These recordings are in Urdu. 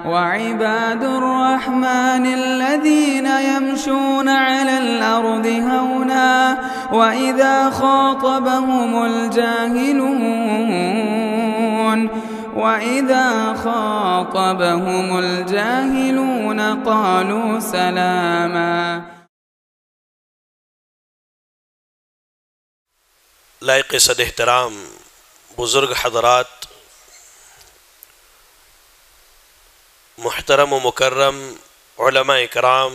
وعباد الرحمن الذين يمشون على الأرض هونا وإذا خاطبهم الجاهلون قالوا سلاما. لائق صد احترام بزرگ حضرات، محترم و مکرم علماء کرام،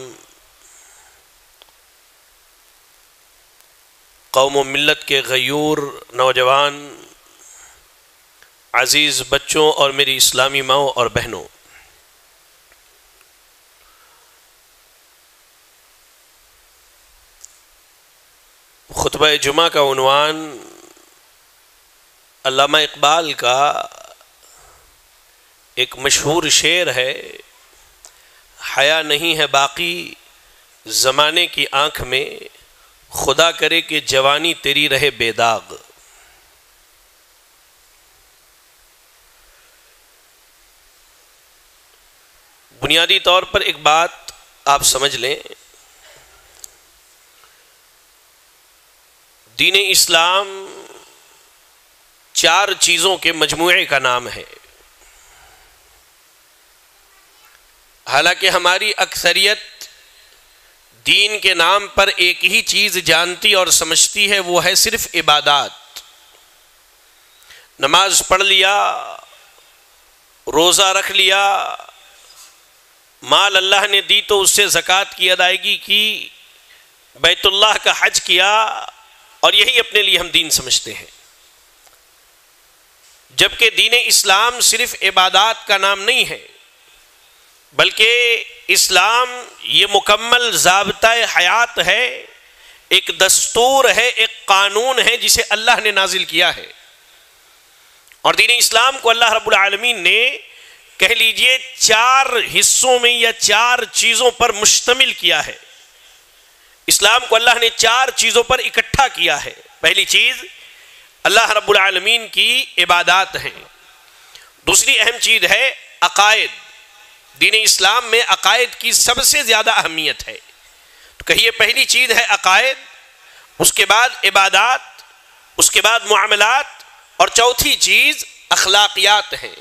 قوم و ملت کے غیور نوجوان، عزیز بچوں اور میری اسلامی ماؤں اور بہنوں، خطبہ جمعہ کا عنوان علامہ اقبال کا ایک مشہور شعر ہے، حیا نہیں ہے باقی زمانے کی آنکھ میں، خدا کرے کہ جوانی تیری رہے بے داغ۔ بنیادی طور پر ایک بات آپ سمجھ لیں، دین اسلام 4 چیزوں کے مجموعے کا نام ہے۔ حالانکہ ہماری اکثریت دین کے نام پر ایک ہی چیز جانتی اور سمجھتی ہے، وہ ہے صرف عبادات۔ نماز پڑھ لیا، روزہ رکھ لیا، مال اللہ نے دی تو اس سے زکوٰۃ کی ادائیگی کی، بیت اللہ کا حج کیا، اور یہی اپنے لیے ہم دین سمجھتے ہیں۔ جبکہ دین اسلام صرف عبادات کا نام نہیں ہے، بلکہ اسلام یہ مکمل ضابطہ حیات ہے، ایک دستور ہے، ایک قانون ہے جسے اللہ نے نازل کیا ہے۔ اور دین اسلام کو اللہ رب العالمین نے کہہ لیجئے 4 حصوں میں یا 4 چیزوں پر مشتمل کیا ہے۔ اسلام کو اللہ نے 4 چیزوں پر اکٹھا کیا ہے۔ پہلی چیز اللہ رب العالمین کی عبادات ہیں۔ دوسری اہم چیز ہے عقائد۔ دین اسلام میں عقائد کی سب سے زیادہ اہمیت ہے، تو کہیے پہلی چیز ہے عقائد، اس کے بعد عبادات، اس کے بعد معاملات، اور چوتھی چیز اخلاقیات ہیں۔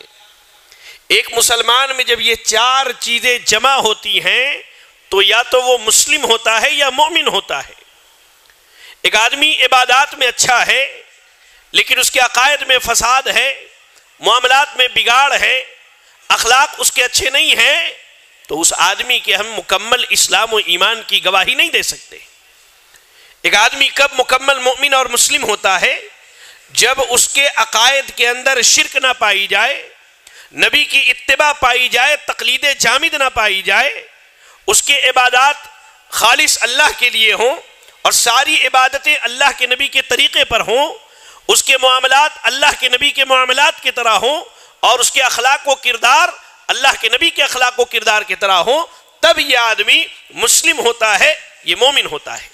ایک مسلمان میں جب یہ 4 چیزیں جمع ہوتی ہیں تو یا تو وہ مسلم ہوتا ہے یا مومن ہوتا ہے۔ ایک آدمی عبادات میں اچھا ہے لیکن اس کے عقائد میں فساد ہے، معاملات میں بگاڑ ہے، اخلاق اس کے اچھے نہیں ہیں، تو اس آدمی کے ہم مکمل اسلام و ایمان کی گواہی نہیں دے سکتے۔ ایک آدمی کب مکمل مومن اور مسلم ہوتا ہے؟ جب اس کے عقائد کے اندر شرک نہ پائی جائے، نبی کی اتباع پائی جائے، تقلید جامد نہ پائی جائے، اس کے عبادات خالص اللہ کے لیے ہوں اور ساری عبادتیں اللہ کے نبی کے طریقے پر ہوں، اس کے معاملات اللہ کے نبی کے معاملات کی طرح ہوں، اور اس کے اخلاق و کردار اللہ کے نبی کے اخلاق و کردار کی طرح ہوں، تب یہ آدمی مسلم ہوتا ہے، یہ مومن ہوتا ہے۔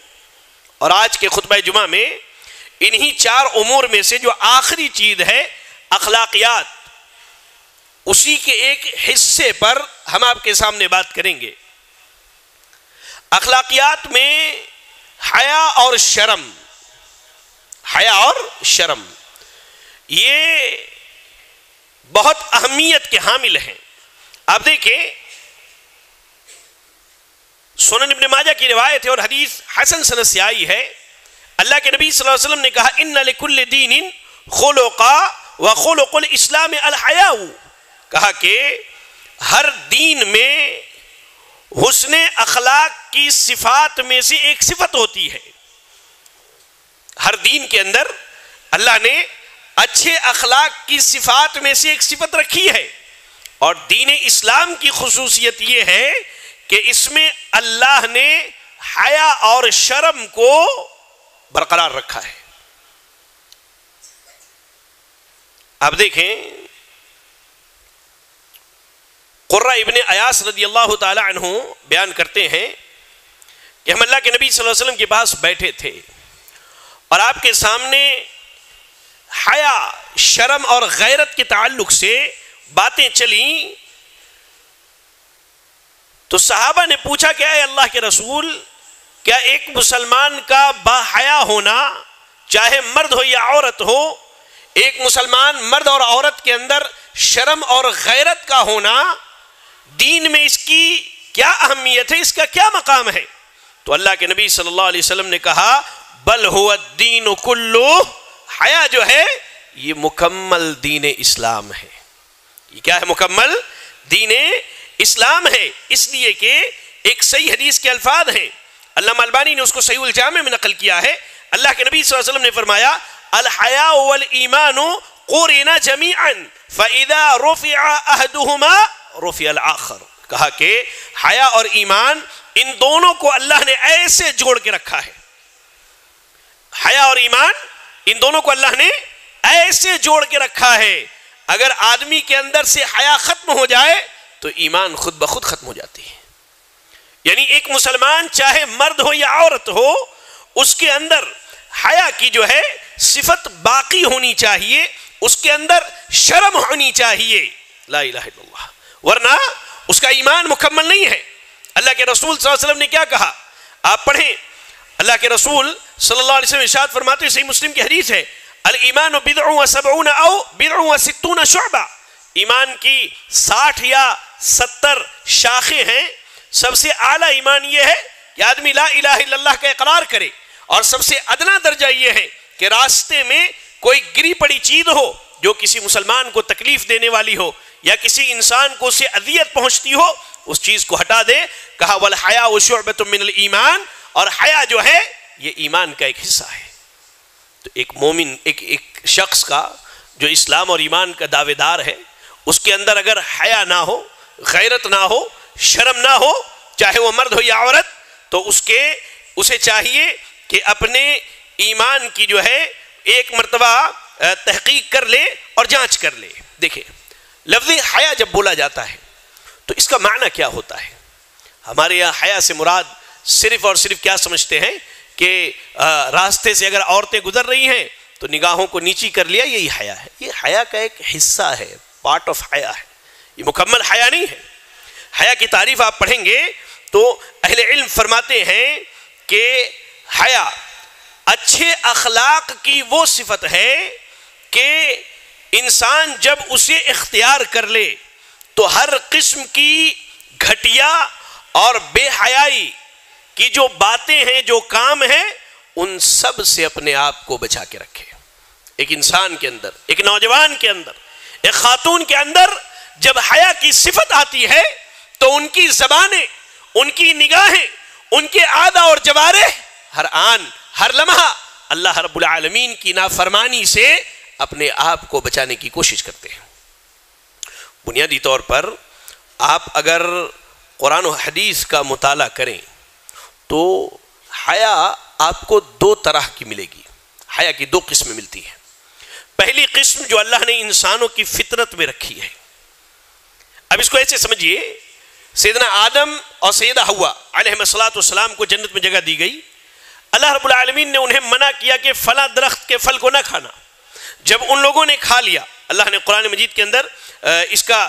اور آج کے خطبہ جمعہ میں انہی 4 امور میں سے جو آخری چیز ہے اخلاقیات، اسی کے ایک حصے پر ہم آپ کے سامنے بات کریں گے۔ اخلاقیات میں حیا اور شرم، حیا اور شرم یہ بہت اہمیت کے حامل ہیں۔ آپ دیکھیں سنن ابن ماجہ کی روایت ہے اور حدیث حسن سند سے آئی ہے، اللہ کے نبی صلی اللہ علیہ وسلم نے کہا ان لکل دین خلقا وخلق الاسلام الحیاء، کہا کہ ہر دین میں حسن اخلاق کی صفات میں سے ایک صفت ہوتی ہے۔ ہر دین کے اندر اللہ نے اچھے اخلاق کی صفات میں سے ایک صفت رکھی ہے، اور دین اسلام کی خصوصیت یہ ہے کہ اس میں اللہ نے حیا اور شرم کو برقرار رکھا ہے۔ آپ دیکھیں قرہ ابن ایاس رضی اللہ تعالی عنہ بیان کرتے ہیں کہ ہم اللہ کے نبی صلی اللہ علیہ وسلم کے پاس بیٹھے تھے اور آپ کے سامنے حیا، شرم اور غیرت کے تعلق سے باتیں چلیں، تو صحابہ نے پوچھا کہ اے اللہ کے رسول، کیا ایک مسلمان کا باحیا ہونا، چاہے مرد ہو یا عورت ہو، ایک مسلمان مرد اور عورت کے اندر شرم اور غیرت کا ہونا، دین میں اس کی کیا اہمیت ہے، اس کا کیا مقام ہے؟ تو اللہ کے نبی صلی اللہ علیہ وسلم نے کہا بل هو الدین کلہ، حیا جو ہے یہ مکمل دین اسلام ہے۔ یہ کیا ہے؟ مکمل دین اسلام ہے۔ اس لیے کہ ایک صحیح حدیث کے الفاظ ہیں، علامہ البانی نے اس کو صحیح الجامع میں نقل کیا ہے، اللہ کے نبی صلی اللہ علیہ وسلم نے فرمایا الحیاء والایمان قرنا جمیعا فاذا رفع احدهما رفع الاخر، کہا کہ حیا اور ایمان ان دونوں کو اللہ نے ایسے جوڑ کے رکھا ہے، حیا اور ایمان ان دونوں کو اللہ نے ایسے جوڑ کے رکھا ہے، اگر آدمی کے اندر سے حیا ختم ہو جائے تو ایمان خود بخود ختم ہو جاتی ہے۔ یعنی ایک مسلمان چاہے مرد ہو یا عورت ہو، اس کے اندر حیا کی جو ہے صفت باقی ہونی چاہیے، اس کے اندر شرم ہونی چاہیے، لا الہ الا اللہ، ورنہ اس کا ایمان مکمل نہیں ہے۔ اللہ کے رسول صلی اللہ علیہ وسلم نے کیا کہا؟ آپ پڑھیں، اللہ کے رسول صلی اللہ علیہ وسلم ارشاد فرماتے ہیں، صحیح مسلم کی حدیث ہے، الایمان بضع و سبعون او بضع و ستون شعبہ، ایمان کی 60 یا 70 شاخیں ہیں۔ سب سے اعلیٰ ایمان یہ ہے کہ آدمی لا الہ الا اللہ کا اقرار کرے، اور سب سے ادنا درجہ یہ ہے کہ راستے میں کوئی گری پڑی چیز ہو جو کسی مسلمان کو تکلیف دینے والی ہو یا کسی انسان کو اسے اذیت پہنچتی ہو، اس چیز کو ہٹا دے۔ کہا والحیاء شعبۃ من الایمان، اور حیا جو ہے یہ ایمان کا ایک حصہ ہے۔ تو ایک مومن، ایک شخص کا جو اسلام اور ایمان کا دعوے دار ہے، اس کے اندر اگر حیا نہ ہو، غیرت نہ ہو، شرم نہ ہو، چاہے وہ مرد ہو یا عورت، تو اسے چاہیے کہ اپنے ایمان کی جو ہے ایک مرتبہ تحقیق کر لے اور جانچ کر لے۔ دیکھیں، لفظ حیا جب بولا جاتا ہے تو اس کا معنی کیا ہوتا ہے؟ ہمارے یہاں حیا سے مراد صرف اور صرف کیا سمجھتے ہیں کہ راستے سے اگر عورتیں گزر رہی ہیں تو نگاہوں کو نیچی کر لیا، یہی حیا ہے۔ یہ حیا کا ایک حصہ ہے، پارٹ آف حیا ہے، یہ مکمل حیا نہیں ہے۔ حیا کی تعریف آپ پڑھیں گے تو اہل علم فرماتے ہیں کہ حیا اچھے اخلاق کی وہ صفت ہے کہ انسان جب اسے اختیار کر لے تو ہر قسم کی گھٹیا اور بے حیائی کی جو باتیں ہیں، جو کام ہیں، ان سب سے اپنے آپ کو بچا کے رکھے۔ ایک انسان کے اندر، ایک نوجوان کے اندر، ایک خاتون کے اندر جب حیا کی صفت آتی ہے تو ان کی زبانیں، ان کی نگاہیں، ان کے اعضاء اور جوارح ہر آن ہر لمحہ اللہ رب العالمین کی نافرمانی سے اپنے آپ کو بچانے کی کوشش کرتے ہیں۔ بنیادی طور پر آپ اگر قرآن و حدیث کا مطالعہ کریں تو حیا آپ کو 2 طرح کی ملے گی۔ حیا کی 2 قسمیں ملتی ہیں۔ پہلی قسم جو اللہ نے انسانوں کی فطرت میں رکھی ہے، اب اس کو ایسے سمجھیے، سیدنا آدم اور سیدہ حوا علیہ السلام کو جنت میں جگہ دی گئی۔ اللہ رب العالمین نے انہیں منع کیا کہ فلاں درخت کے پھل کو نہ کھانا۔ جب ان لوگوں نے کھا لیا، اللہ نے قرآن مجید کے اندر اس کا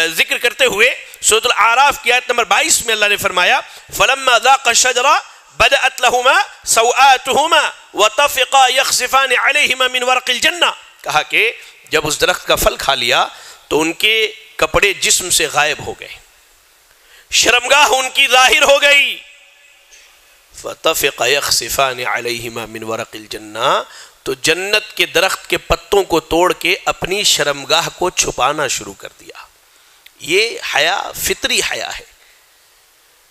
ذکر کرتے ہوئے سورۃ الاعراف کی آیت نمبر 22 میں اللہ نے فرمایا فَلَمَّا ذَاقَ الشَّجَرَ بَدَأَتْ لَهُمَا سَوْآتُهُمَا وَطَفِقَا يَخْصِفَانِ عَلَيْهِمَا مِنْ وَرَقِ الْجَنَّةِ، کہا کہ جب اس درخت کا پھل کھا لیا تو ان کے کپڑے جسم سے غائب ہو گئے، شرمگاہ ان کی ظاہر ہو گئی۔ فَطَفِقَ يَخْصِفَانِ عَلَيْهِمَا مِنْ وَرَقِ الْجَنَّةِ، تو جنت کے درخت کے پتوں کو توڑ کے اپنی شرمگاہ کو چھپانا شروع کر دیا۔ یہ حیا فطری حیا ہے۔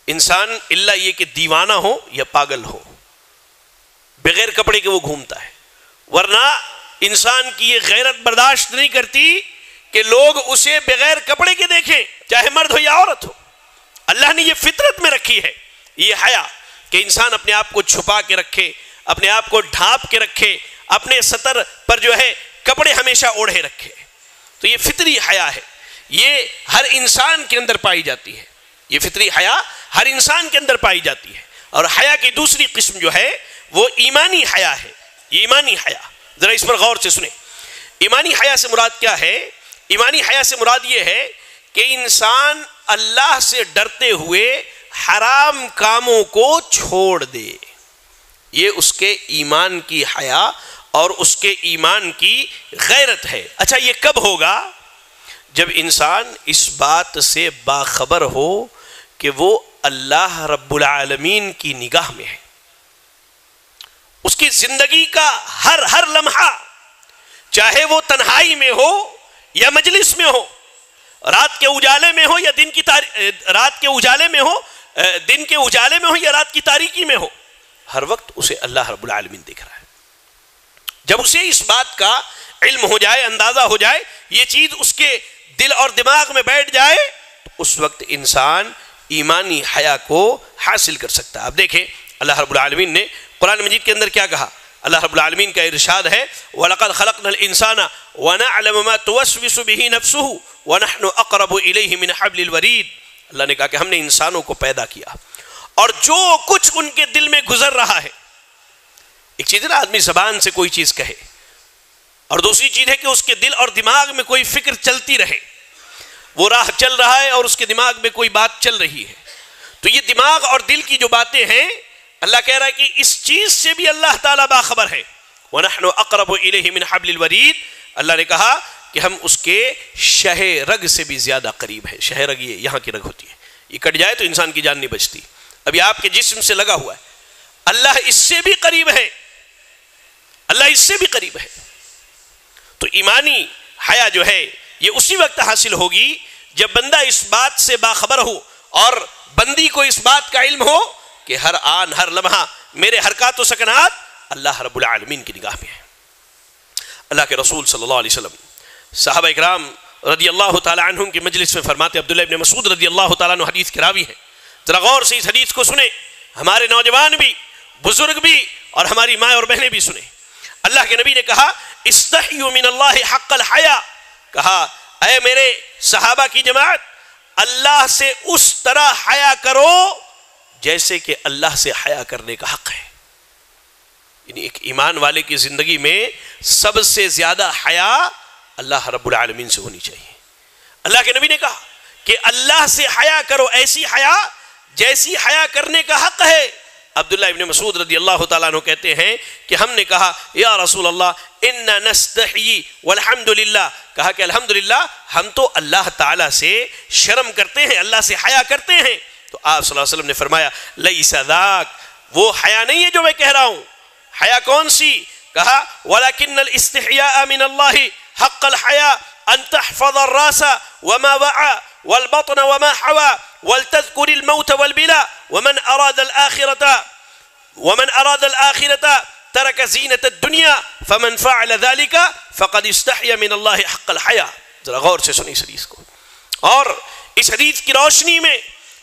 انسان الا یہ کہ دیوانہ ہو یا پاگل ہو، بغیر کپڑے کے وہ گھومتا ہے، ورنہ انسان کی یہ غیرت برداشت نہیں کرتی کہ لوگ اسے بغیر کپڑے کے دیکھیں، چاہے مرد ہو یا عورت ہو۔ اللہ نے یہ فطرت میں رکھی ہے یہ حیا کہ انسان اپنے آپ کو چھپا کے رکھے، اپنے آپ کو ڈھانپ کے رکھے، اپنے سطر پر جو ہے کپڑے ہمیشہ اوڑھے رکھے۔ تو یہ فطری حیا ہے، یہ ہر انسان کے اندر پائی جاتی ہے، یہ فطری حیا ہر انسان کے اندر پائی جاتی ہے۔ اور حیا کی دوسری قسم جو ہے وہ ایمانی حیا ہے۔ یہ ایمانی حیا، ذرا اس پر غور سے سنیں، ایمانی حیا سے مراد کیا ہے؟ ایمانی حیا سے مراد یہ ہے کہ انسان اللہ سے ڈرتے ہوئے حرام کاموں کو چھوڑ دے. یہ اس کے ایمان کی حیا اور اس کے ایمان کی غیرت ہے. اچھا یہ کب ہوگا؟ جب انسان اس بات سے باخبر ہو کہ وہ اللہ رب العالمین کی نگاہ میں ہے. اس کی زندگی کا ہر لمحہ، چاہے وہ تنہائی میں ہو یا مجلس میں ہو، رات کے اجالے میں ہو یا دن کے اجالے میں ہو یا رات کی تاریکی میں ہو، ہر وقت اسے اللہ رب العالمین دیکھ رہا ہے. جب اسے اس بات کا علم ہو جائے، اندازہ ہو جائے، یہ چیز اس کے دل اور دماغ میں بیٹھ جائے، تو اس وقت انسان ایمانی حیا کو حاصل کر سکتا ہے. اب دیکھیں اللہ رب العالمین نے قرآن مجید کے اندر کیا کہا. اللہ رب العالمین کا ارشاد ہے وَلَقَدْ خَلَقْنَا الْإِنسَانَ وَنَعْلَمُ مَا تُوَسْوِسُ بِهِ نَفْسُهُ وَنَحْنُ أَقْرَبُ إِلَيْهِ مِنْ حَبْلِ الْوَرِيدِ. اللہ نے کہا کہ ہم نے انسانوں کو پیدا کیا اور جو کچھ ان کے دل میں گزر رہا ہے. ایک چیز ہے نا آدمی زبان سے کوئی چیز کہے، اور دوسری چیز ہے کہ اس کے دل اور دماغ میں کوئی فکر چلتی رہے. وہ راہ چل رہا ہے اور اس کے دماغ میں کوئی بات چل رہی ہے. تو یہ دماغ اور دل کی جو باتیں ہیں، اللہ کہہ رہا ہے کہ اس چیز سے بھی اللہ تعالیٰ باخبر ہے. وَنَحْنُ أَقْرَبُ إِلَيْهِ مِنْ حَبْلِ الْوَرِيدِ. اللہ نے کہا کہ ہم اس کے شہ رگ سے بھی زیادہ قریب ہیں. شہ رگ یہ یہاں کی رگ ہوتی ہے، یہ کٹ جائے تو انسان کی جان نہیں بچتی. ابھی آپ کے جسم سے لگا ہوا ہے، اللہ اس سے بھی قریب ہے، اللہ اس سے بھی قریب ہے. تو ایمانی حیا جو ہے یہ اسی وقت حاصل ہوگی جب بندہ اس بات سے باخبر ہو اور بندی کو اس بات کا علم ہو کہ ہر آن ہر لمحہ میرے حرکات و سکنات اللہ رب العالمین کی نگاہ میں ہے. اللہ کے رسول صلی اللہ علیہ وسلم صحابہ اکرام رضی اللہ تعالی عنہم کی مجلس میں فرماتے، عبداللہ ابن مسعود رضی اللہ تعالیٰ عنہ حدیث کے راوی ہیں، ذرا غور سے اس حدیث کو سنیں، ہمارے نوجوان بھی، بزرگ بھی اور ہماری ماں اور بہنیں بھی سنیں. اللہ کے نبی نے کہا استحیوا من اللہ حق الحیا. کہا اے میرے صحابہ کی جماعت، اللہ سے اس طرح حیا کرو جیسے کہ اللہ سے حیا کرنے کا حق ہے. یعنی ایک ایمان والے کی زندگی میں سب سے زیادہ حیا اللہ رب العالمین سے ہونی چاہیے. اللہ کے نبی نے کہا کہ اللہ سے حیا کرو، ایسی حیا جیسی حیا کرنے کا حق ہے. عبداللہ ابن مسعود رضی اللہ تعالیٰ عنہ کہتے ہیں کہ ہم نے کہا یا رسول اللہ انا نستحیی والحمدللہ. کہا کہ الحمدللہ ہم تو اللہ تعالیٰ سے شرم کرتے ہیں، اللہ سے حیا کرتے ہیں. تو آپ صلی اللہ علیہ وسلم نے فرمایا لیس ذاک، وہ حیا نہیں ہے جو میں کہہ رہا ہوں. حیا کون سی؟ کہا ولکن الاستحیاء من اللہ حق الحیا ان تحفظ الراس وما وعى والبطن وما حوى ولتذكر الموت والبلاء ومن أراد الآخرة ترك زينة الدنيا فمن فعل ذلك فقد استحيا من الله حق الحياء. ذرا غور سے سنی اس حدیث کو، اور اس حدیث کی روشنی میں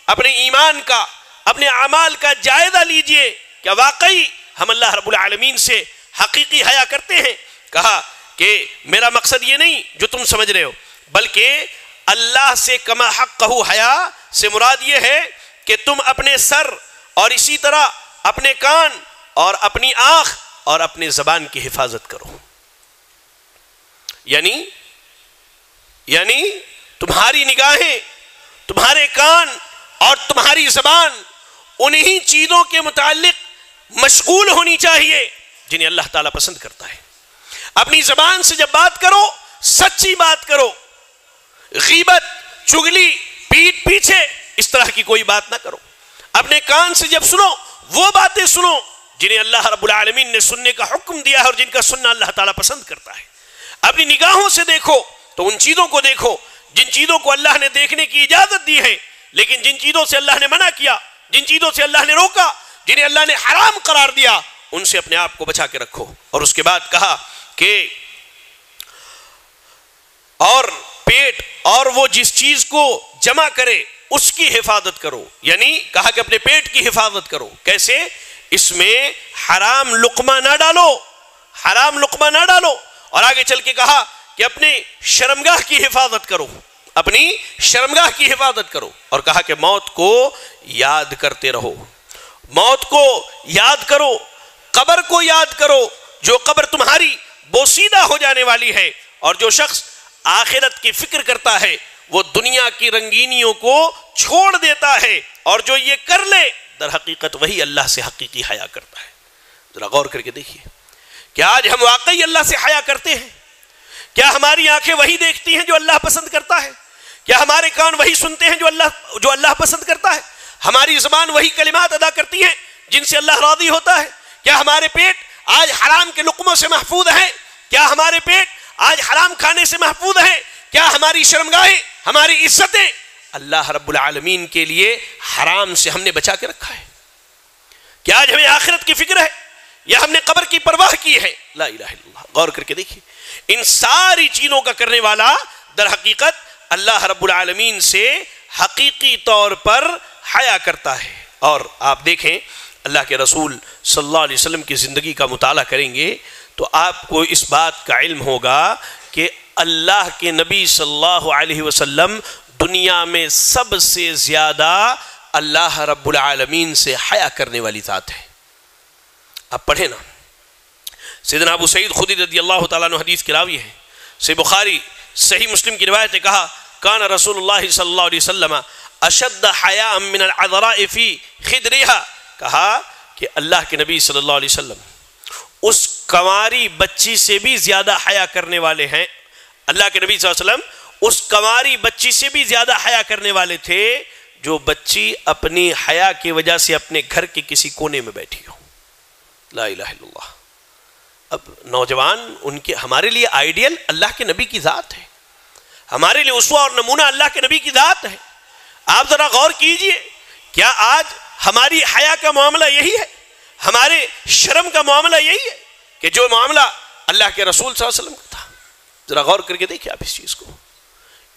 اپنے ایمان کا، اپنے اعمال کا جائزہ لیجئے. کیا واقعی ہم اللہ رب العالمین سے حقیقی حیا کرتے ہیں؟ کہا کہ میرا مقصد یہ نہیں جو تم سمجھ رہے ہو، بلکہ اللہ سے کما حقہ حیا سے مراد یہ ہے کہ تم اپنے سر اور اسی طرح اپنے کان اور اپنی آنکھ اور اپنے زبان کی حفاظت کرو. یعنی تمہاری نگاہیں، تمہارے کان اور تمہاری زبان انہی چیزوں کے متعلق مشغول ہونی چاہیے جنہیں اللہ تعالیٰ پسند کرتا ہے. اپنی زبان سے جب بات کرو سچی بات کرو، غیبت، چگلی، پیٹ پیچھے اس طرح کی کوئی بات نہ کرو. اپنے کان سے جب سنو وہ باتیں سنو جنہیں اللہ رب العالمین نے سننے کا حکم دیا ہے اور جن کا سننا اللہ تعالیٰ پسند کرتا ہے. اپنی نگاہوں سے دیکھو تو ان چیزوں کو دیکھو جن چیزوں کو اللہ نے دیکھنے کی اجازت دی ہے، لیکن جن چیزوں سے اللہ نے منع کیا، جن چیزوں سے اللہ نے روکا، جنہیں اللہ نے حرام قرار دیا، ان سے اپنے آپ کو بچا کے رکھو. اور اس کے بعد کہا کہ اور پیٹ اور وہ جس چیز کو جمع کرے اس کی حفاظت کرو. یعنی کہا کہ اپنے پیٹ کی حفاظت کرو. کیسے؟ اس میں حرام لقمہ نہ ڈالو، حرام لقمہ نہ ڈالو. اور آگے چل کے کہا کہ اپنے شرمگاہ کی حفاظت کرو، اپنی شرمگاہ کی حفاظت کرو. اور کہا کہ موت کو یاد کرتے رہو، موت کو یاد کرو، قبر کو یاد کرو، جو قبر تمہاری بوسیدہ ہو جانے والی ہے. اور جو شخص آخرت کی فکر کرتا ہے وہ دنیا کی رنگینیوں کو چھوڑ دیتا ہے، اور جو یہ کر لے در حقیقت وہی اللہ سے حقیقی حیا کرتا ہے۔ ذرا غور کر کے دیکھیے، کیا آج ہم واقعی اللہ سے حیا کرتے ہیں؟ کیا ہماری آنکھیں وہی دیکھتی ہیں جو اللہ پسند کرتا ہے؟ کیا ہمارے کان وہی سنتے ہیں جو اللہ پسند کرتا ہے؟ ہماری زبان وہی کلمات ادا کرتی ہیں جن سے اللہ راضی ہوتا ہے؟ کیا ہمارے پیٹ آج حرام کے لقموں سے محفوظ ہے؟ کیا ہمارے پیٹ آج حرام کھانے سے محفوظ ہے؟ کیا ہماری شرمگاہیں، ہماری عزتیں اللہ رب العالمین کے لیے حرام سے ہم نے بچا کے رکھا ہے؟ کیا آج ہمیں آخرت کی فکر ہے یا ہم نے قبر کی پرواہ کی ہے؟ لا الہ الا اللہ۔ غور کر کے دیکھیے، ان ساری چیزوں کا کرنے والا در حقیقت اللہ رب العالمین سے حقیقی طور پر حیا کرتا ہے۔ اور آپ دیکھیں اللہ کے رسول صلی اللہ علیہ وسلم کی زندگی کا مطالعہ کریں گے تو آپ کو اس بات کا علم ہوگا کہ اللہ کے نبی صلی اللہ علیہ وسلم دنیا میں سب سے زیادہ اللہ رب العالمین سے حیا کرنے والی ذات ہے۔ آپ پڑھیں نا، سیدنا ابو سعید خدری رضی اللہ تعالیٰ عنہ حدیث کے راوی ہیں، صحیح بخاری صحیح مسلم کی روایت ہے، کہا کان رسول اللہ صلی اللہ علیہ وسلم اشد حیاء من العذراء فی خدرها، کہا کہ اللہ کے نبی صلی اللہ علیہ وسلم اس کنواری بچی سے بھی زیادہ حیا کرنے والے ہیں۔ اللہ کے نبی صلی اللہ علیہ وسلم اس کنواری بچی سے بھی زیادہ حیا کرنے والے تھے جو بچی اپنی حیا کی وجہ سے اپنے گھر کے کسی کونے میں بیٹھی ہو۔ لا الہ الا اللہ۔ اب نوجوان ان کے ہمارے لیے آئیڈیل اللہ کے نبی کی ذات ہے، ہمارے لیے اسوہ اور نمونہ اللہ کے نبی کی ذات ہے۔ آپ ذرا غور کیجئے، کیا آج ہماری حیا کا معاملہ یہی ہے؟ ہمارے شرم کا معاملہ یہی ہے کہ جو معاملہ اللہ کے رسول صلی اللہ علیہ وسلم کا تھا؟ ذرا غور کر کے دیکھیں آپ اس چیز کو،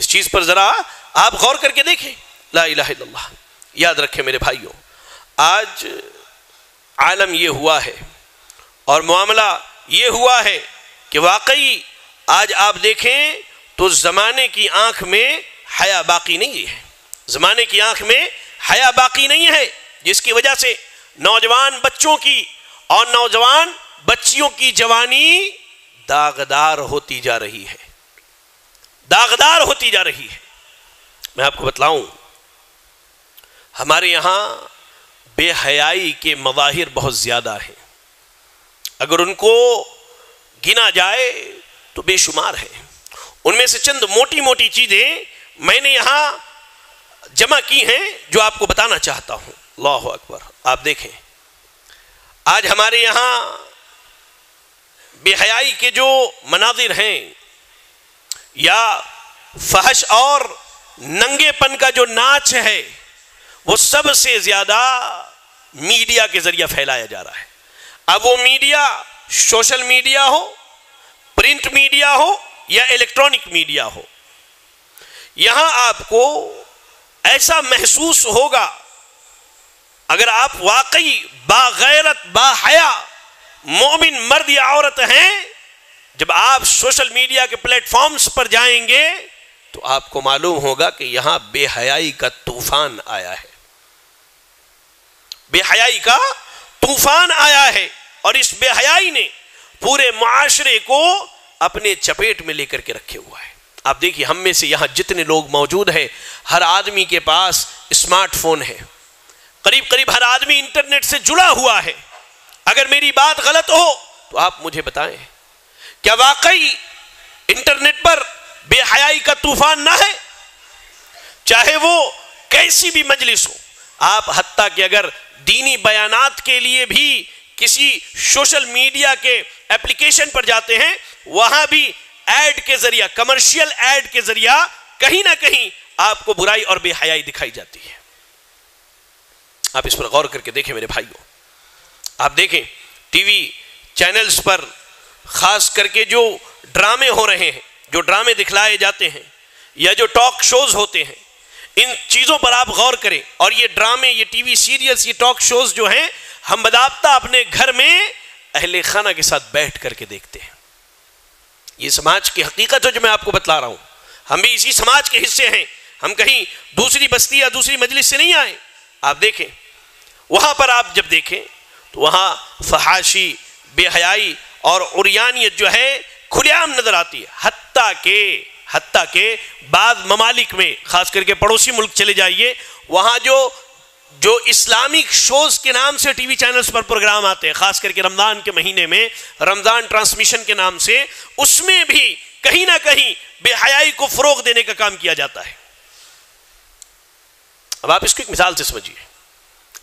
اس چیز پر ذرا آپ غور کر کے دیکھیں۔ لا الہ الا اللہ۔ یاد رکھیں میرے بھائیوں، آج عالم یہ ہوا ہے اور معاملہ یہ ہوا ہے کہ واقعی آج آپ دیکھیں تو زمانے کی آنکھ میں حیا باقی نہیں ہے، زمانے کی آنکھ میں حیا باقی نہیں ہے، جس کی وجہ سے نوجوان بچوں کی اور نوجوان بچیوں کی جوانی داغدار ہوتی جا رہی ہے، داغدار ہوتی جا رہی ہے۔ میں آپ کو بتلاؤں، ہمارے یہاں بے حیائی کے مظاہر بہت زیادہ ہیں، اگر ان کو گنا جائے تو بے شمار ہیں۔ ان میں سے چند موٹی موٹی چیزیں میں نے یہاں جمع کی ہیں جو آپ کو بتانا چاہتا ہوں۔ اللہ اکبر۔ آپ دیکھیں آج ہمارے یہاں بے حیائی کے جو مناظر ہیں یا فحش اور ننگے پن کا جو ناچ ہے وہ سب سے زیادہ میڈیا کے ذریعہ پھیلایا جا رہا ہے۔ اب وہ میڈیا سوشل میڈیا ہو، پرنٹ میڈیا ہو یا الیکٹرانک میڈیا ہو، یہاں آپ کو ایسا محسوس ہوگا اگر آپ واقعی باغیرت باحیا مومن مرد یا عورت ہیں، جب آپ سوشل میڈیا کے پلیٹ فارمز پر جائیں گے تو آپ کو معلوم ہوگا کہ یہاں بے حیائی کا طوفان آیا ہے، بے حیائی کا طوفان آیا ہے، اور اس بے حیائی نے پورے معاشرے کو اپنے چپیٹ میں لے کر کے رکھے ہوا ہے۔ آپ دیکھیے ہم میں سے یہاں جتنے لوگ موجود ہیں، ہر آدمی کے پاس اسمارٹ فون ہے، قریب قریب ہر آدمی انٹرنیٹ سے جڑا ہوا ہے۔ اگر میری بات غلط ہو تو آپ مجھے بتائیں، کیا واقعی انٹرنیٹ پر بے حیائی کا طوفان نہ ہے؟ چاہے وہ کیسی بھی مجلس ہو، آپ حتیٰ کہ اگر دینی بیانات کے لیے بھی کسی سوشل میڈیا کے اپلیکیشن پر جاتے ہیں، وہاں بھی ایڈ کے ذریعہ، کمرشل ایڈ کے ذریعہ کہیں نہ کہیں آپ کو برائی اور بے حیائی دکھائی جاتی ہے۔ آپ اس پر غور کر کے دیکھیں میرے بھائیوں، آپ دیکھیں ٹی وی چینلز پر خاص کر کے جو ڈرامے ہو رہے ہیں، جو ڈرامے دکھلائے جاتے ہیں یا جو ٹاک شوز ہوتے ہیں، ان چیزوں پر آپ غور کریں۔ اور یہ ڈرامے، یہ ٹی وی سیریلز، یہ ٹاک شوز جو ہیں، ہم باضابطہ اپنے گھر میں اہل خانہ کے ساتھ بیٹھ کر کے دیکھتے ہیں۔ یہ سماج کی حقیقت ہے جو میں آپ کو بتلا رہا ہوں، ہم بھی اسی سماج کے حصے ہیں، ہم کہیں دوسری بستی یا دوسری مجلس سے نہیں آئے۔ آپ دیکھیں وہاں پر، آپ جب دیکھیں تو وہاں فحاشی، بے حیائی اور عریانیت جو ہے کھلے عام نظر آتی ہے، حتیٰ کہ بعض ممالک میں خاص کر کے پڑوسی ملک چلے جائیے، وہاں جو اسلامک شوز کے نام سے ٹی وی چینلز پر پروگرام آتے ہیں، خاص کر کے رمضان کے مہینے میں رمضان ٹرانسمیشن کے نام سے، اس میں بھی کہیں نہ کہیں بے حیائی کو فروغ دینے کا کام کیا جاتا ہے۔ اب آپ اس کو ایک مثال سے سمجھیے،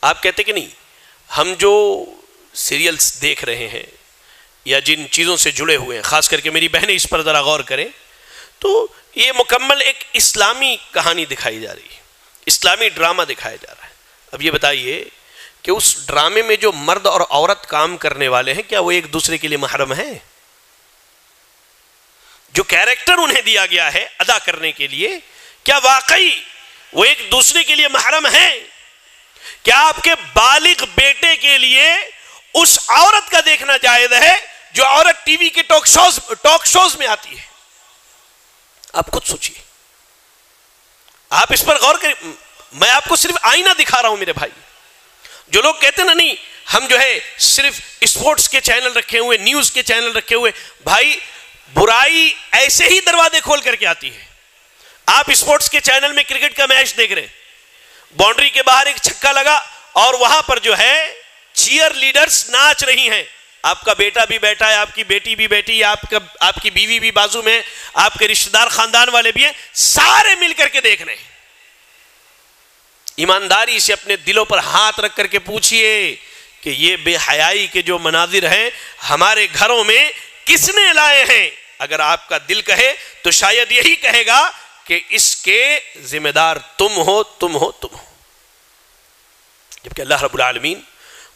آپ کہتے کہ نہیں، ہم جو سیریلز دیکھ رہے ہیں یا جن چیزوں سے جڑے ہوئے ہیں، خاص کر کے میری بہنیں اس پر ذرا غور کریں، تو یہ مکمل ایک اسلامی کہانی دکھائی جا رہی ہے، اسلامی ڈرامہ دکھایا جا رہا ہے۔ اب یہ بتائیے کہ اس ڈرامے میں جو مرد اور عورت کام کرنے والے ہیں، کیا وہ ایک دوسرے کے لیے محرم ہیں؟ جو کیریکٹر انہیں دیا گیا ہے ادا کرنے کے لیے، کیا واقعی وہ ایک دوسرے کے لیے محرم ہیں؟ کیا آپ کے بالغ بیٹے کے لیے اس عورت کا دیکھنا جائز ہے جو عورت ٹی وی کے ٹاک شوز میں آتی ہے؟ آپ خود سوچئے، آپ اس پر غور کریں۔ میں آپ کو صرف آئینہ دکھا رہا ہوں میرے بھائی۔ جو لوگ کہتے ہیں نا نہیں ہم جو ہے صرف اسپورٹس کے چینل رکھے ہوئے، نیوز کے چینل رکھے ہوئے، بھائی برائی ایسے ہی دروازے کھول کر کے آتی ہے۔ آپ اسپورٹس کے چینل میں کرکٹ کا میچ دیکھ رہے، باؤنڈری کے باہر ایک چھکا لگا اور وہاں پر جو ہے چیئر لیڈرز ناچ رہی ہیں، آپ کا بیٹا بھی بیٹھا ہے، آپ کی بیٹی بھی بیٹھی ہے، آپ کی بیوی بھی بازو میں، آپ کے رشتہ دار خاندان والے بھی ہیں، سارے مل کر کے دیکھ رہے ہیں۔ ایمانداری سے اپنے دلوں پر ہاتھ رکھ کر کے پوچھئے کہ یہ بے حیائی کے جو مناظر ہیں ہمارے گھروں میں کس نے لائے ہیں؟ اگر آپ کا دل کہے تو شاید یہی کہے گا کہ اس کے ذمہ دار تم ہو۔ جبکہ اللہ رب العالمین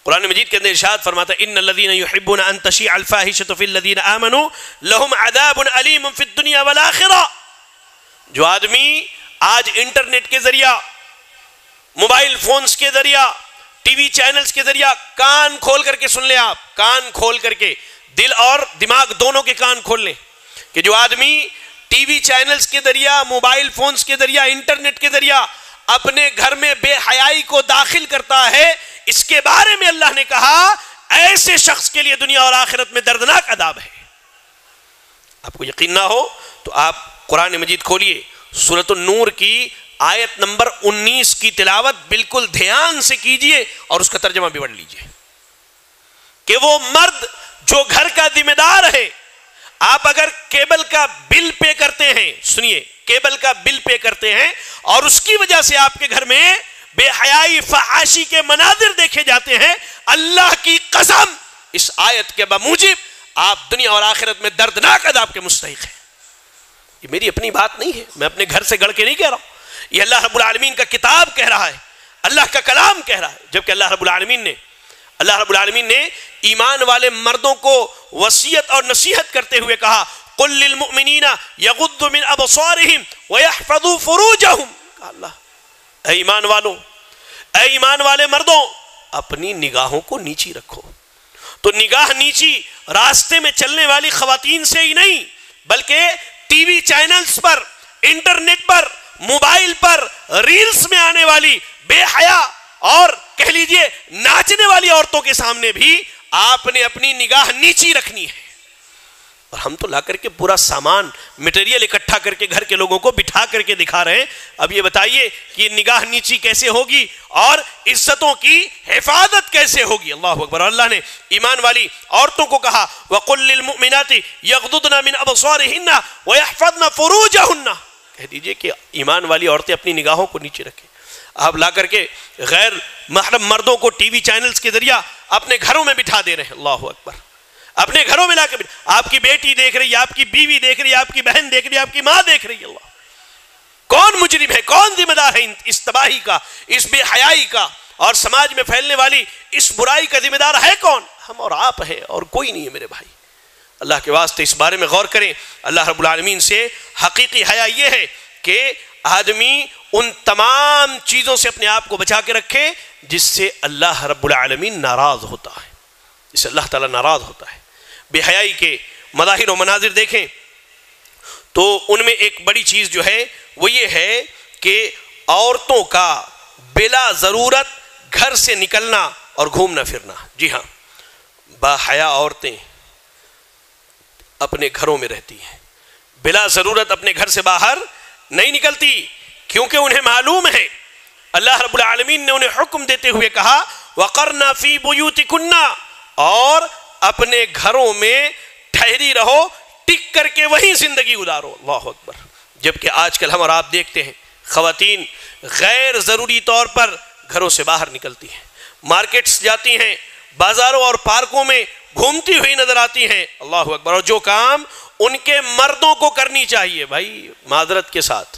قرآن مجید کے اندر ارشاد فرماتا ہے ان الذین یحبون ان تشیع الفاحشۃ فی الذین آمنوا لہم عذاب علیم فی الدنیا والآخرہ۔ جو آدمی آج انٹرنیٹ کے ذریعہ، موبائل فونز کے ذریعہ، ٹی وی چینلز کے ذریعہ، کان کھول کر کے سن لیں، آپ کان کھول کر کے، دل اور دماغ دونوں کے کان کھول لیں، کہ جو آدمی ٹی وی چینلز کے ذریعہ، موبائل فونز کے ذریعہ، انٹرنیٹ کے ذریعہ اپنے گھر میں بے حیائی کو داخل کرتا ہے، اس کے بارے میں اللہ نے کہا ایسے شخص کے لیے دنیا اور آخرت میں دردناک عذاب ہے۔ آپ کو یقین نہ ہو تو آپ قرآن مجید کھولیے، سورۃ النور کی آیت نمبر 19 کی تلاوت بالکل دھیان سے کیجئے اور اس کا ترجمہ بھی پڑھ لیجئے کہ وہ مرد جو گھر کا ذمہ دار ہے، آپ اگر کیبل کا بل پے کرتے ہیں، سنیے، کیبل کا بل پے کرتے ہیں اور اس کی وجہ سے آپ کے گھر میں بے حیائی فحاشی کے مناظر دیکھے جاتے ہیں، اللہ کی قسم اس آیت کے بموجب آپ دنیا اور آخرت میں دردناک عذاب کے مستحق ہیں۔ یہ میری اپنی بات نہیں ہے، میں اپنے گھر سے گڑھ کے نہیں کہہ رہا ہوں، یہ اللہ رب العالمین کا کتاب کہہ رہا ہے، اللہ کا کلام کہہ رہا ہے۔ جبکہ اللہ رب العالمین نے ایمان والے مردوں کو وصیت اور نصیحت کرتے ہوئے کہا قل للمؤمنین یغضوا من ابصارہم ویحفظوا فروجہم، کہا اللہ اے ایمان والوں، اے ایمان والے مردوں، اپنی نگاہوں کو نیچی رکھو۔ تو نگاہ نیچی راستے میں چلنے والی خواتین سے ہی نہیں، بلکہ ٹی وی چینلز پر، انٹرنیٹ پر، موبائل پر، ریلز میں آنے والی بے حیا اور کہہ لیجئے ناچنے والی عورتوں کے سامنے بھی آپ نے اپنی نگاہ نیچی رکھنی ہے۔ اور ہم تو لا کر کے پورا سامان میٹیریل اکٹھا کر کے گھر کے لوگوں کو بٹھا کر کے دکھا رہے ہیں۔ اب یہ بتائیے کہ یہ نگاہ نیچی کیسے ہوگی اور عزتوں کی حفاظت کیسے ہوگی؟ اللہ اکبر۔ اللہ نے ایمان والی عورتوں کو کہا وَقُلْ لِلْمُؤْمِنَاتِ يَغْضُضْنَ مِنْ أَبْصَارِهِنَّ وَيَحْفَظْنَ فُرُوجَهُنَّ، کہہ دیجئے کہ ایمان والی عورتیں اپنی نگاہوں کو نیچے رکھیں۔ آپ لا کر کے غیر محرم مردوں کو ٹی وی چینلز کے ذریعہ اپنے گھروں میں بٹھا دے رہے ہیں۔ اللہ اکبر۔ اپنے گھروں میں لا کے آپ کی بیٹی دیکھ رہی ہے، آپ کی بیوی دیکھ رہی ہے، آپ کی بہن دیکھ رہی ہے، آپ کی ماں دیکھ رہی ہے۔ اللہ، کون مجرم ہے، کون ذمہ دار ہے اس تباہی کا، اس بے حیائی کا اور سماج میں پھیلنے والی اس برائی کا ذمہ دار ہے کون؟ ہم اور آپ ہیں، اور کوئی نہیں ہے میرے بھائی۔ اللہ کے واسطے اس بارے میں غور کریں۔ اللہ رب العالمین سے حقیقی حیا یہ ہے کہ آدمی ان تمام چیزوں سے اپنے آپ کو بچا کے رکھے جس سے اللہ رب العالمین ناراض ہوتا ہے، جس سے اللہ تعالیٰ ناراض ہوتا ہے۔ بے حیائی کے مظاہر و مناظر دیکھیں تو ان میں ایک بڑی چیز جو ہے وہ یہ ہے کہ عورتوں کا بلا ضرورت گھر سے نکلنا اور گھومنا پھرنا۔ جی ہاں، با حیا عورتیں اپنے گھروں میں رہتی ہیں، بلا ضرورت اپنے گھر سے باہر نہیں نکلتی، کیونکہ انہیں معلوم ہے اللہ رب العالمین نے انہیں حکم دیتے ہوئے کہا وَقَرْنَا فِي بُيُوتِكُنَّا، اور اپنے گھروں میں ٹھہری رہو، ٹک کر کے وہیں زندگی گزارو۔ اللہ اکبر۔ جبکہ آج کل ہم اور آپ دیکھتے ہیں خواتین غیر ضروری طور پر گھروں سے باہر نکلتی ہیں، مارکیٹس جاتی ہیں، بازاروں اور پارکوں میں گھومتی ہوئی نظر آتی ہیں۔ اللہ اکبر۔ اور جو کام ان کے مردوں کو کرنی چاہیے، بھائی معذرت کے ساتھ